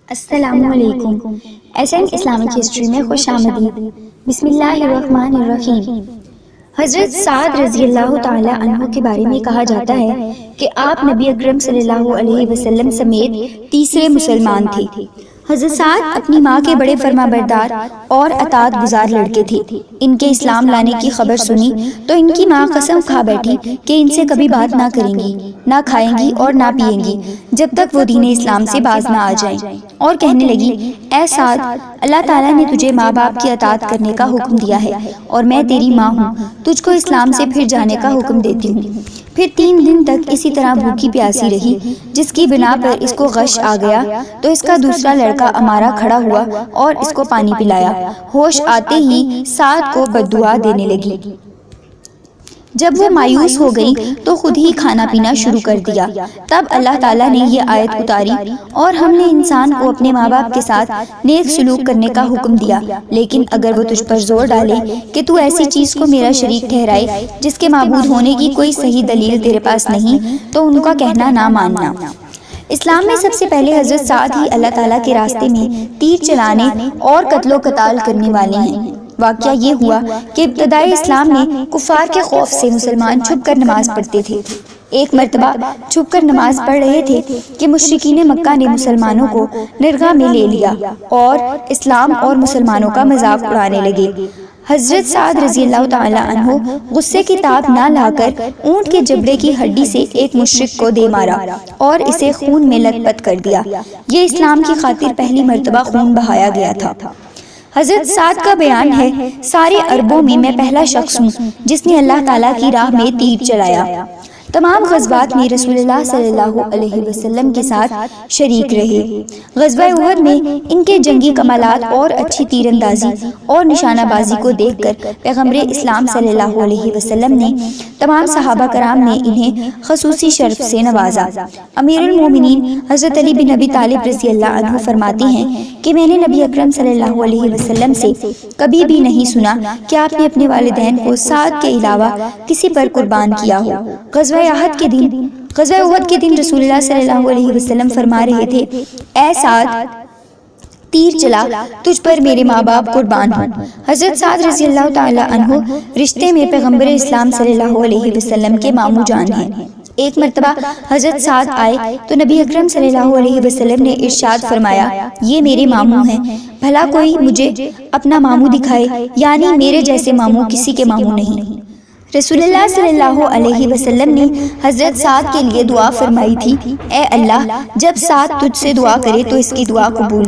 السلام علیکم۔ Accent Islamic history میں خوش آمدید۔ بسم اللہ الرحمن الرحیم۔ حضرت سعد رضی اللہ تعالی عنہ کے بارے میں کہا جاتا ہے کہ آپ نبی اکرم صلی اللہ علیہ وسلم سمیت تیسرے مسلمان تھے۔ حضرت سعد اپنی ماں کے بڑے فرما بردار اور اطاعت گزار لڑکے تھے۔ ان کے اسلام لانے کی خبر سنی تو ان کی ماں قسم کھا بیٹھی کہ ان سے کبھی بات نہ کریں گی، نہ کھائیں گی اور نہ پیئیں گی جب تک وہ دین اسلام سے باز نہ آ جائیں، اور کہنے لگی، اے سعد، اللہ تعالیٰ نے تجھے ماں باپ کی اطاعت کرنے کا حکم دیا ہے اور میں تیری ماں ہوں، تجھ کو اسلام سے پھر جانے کا حکم دیتی ہوں۔ پھر 3 دن تک اسی طرح بھوکی پیاسی رہی، جس کی بنا پر اس کو غش آ گیا تو اس کا دوسرا لڑکا امارہ کھڑا ہوا اور اس کو پانی پلایا۔ ہوش آتے ہی سعد کو بددعا دینے لگی۔ جب وہ مایوس ہو گئی تو خود ہی کھانا پینا شروع کر دیا۔ تب اللہ تعالیٰ نے یہ آیت اتاری، اور ہم نے انسان کو اپنے ماں باپ کے ساتھ نیک سلوک کرنے کا حکم دیا، لیکن اگر وہ تجھ پر زور ڈالے کہ تو ایسی چیز کو میرا شریک ٹھہرائے جس کے معبود ہونے کی کوئی صحیح دلیل تیرے پاس نہیں تو ان کا کہنا نہ ماننا۔ اسلام میں سب سے پہلے حضرت سعد ہی اللہ تعالیٰ کے راستے میں تیر چلانے اور قتل و قتال کرنے والے ہیں۔ واقعہ یہ ہوا کہ ابتدائی اسلام میں کفار کے خوف سے مسلمان چھپ کر نماز پڑھتے تھے۔ ایک مرتبہ چھپ کر نماز پڑھ رہے تھے کہ مشرکین مکہ نے مسلمانوں کو نرغہ میں لے لیا اور اسلام اور مسلمانوں کا مذاق اڑانے لگے۔ حضرت سعد رضی اللہ تعالی عنہ غصے کی تاب نہ لا کر اونٹ کے جبڑے کی ہڈی سے ایک مشرک کو دے مارا اور اسے خون میں لت پت کر دیا۔ یہ اسلام کی خاطر پہلی مرتبہ خون بہایا گیا تھا۔ حضرت سعد کا بیان ہے، سارے عربوں میں میں پہلا شخص ہوں جس نے اللہ تعالیٰ کی راہ میں تیر چلایا۔ تمام غزوات میں رسول اللہ صلی اللہ علیہ وسلم کے ساتھ شریک رہے۔ غزوہ احد میں ان کے جنگی کمالات اور اچھی تیر اندازی اور نشانہ بازی کو دیکھ کر پیغمبر اسلام صلی اللہ علیہ وسلم نے تمام صحابہ کرام نے انہیں خصوصی شرف سے نوازا۔ امیر المومنین حضرت علی بن ابی طالب رضی اللہ عنہ فرماتے ہیں کہ میں نے نبی اکرم صلی اللہ علیہ وسلم سے کبھی بھی نہیں سنا کہ آپ نے اپنے والدین کو سعد کے علاوہ کسی پر قربان کیا ہو۔ غزوہ احد کے دن رسول اللہ صلی اللہ علیہ وسلم فرما رہے تھے، اے سعد، تیر چلا، تجھ پر میرے ماں باپ قربان ہوں۔ حضرت سعد رضی اللہ تعالی عنہ رشتے میں پیغمبر اسلام صلی اللہ علیہ وسلم کے ماموں جان ہیں۔ ایک مرتبہ حضرت سعد آئے تو نبی اکرم صلی اللہ علیہ وسلم نے ارشاد فرمایا، یہ میرے ماموں ہیں، بھلا کوئی مجھے اپنا ماموں دکھائے، یعنی میرے جیسے ماموں کسی کے ماموں نہیں۔ رسول اللہ صلی اللہ علیہ وسلم نے حضرت سعد کے لیے دعا فرمائی تھی، اے اللہ، جب سعد تجھ سے دعا کرے تو اس کی دعا قبول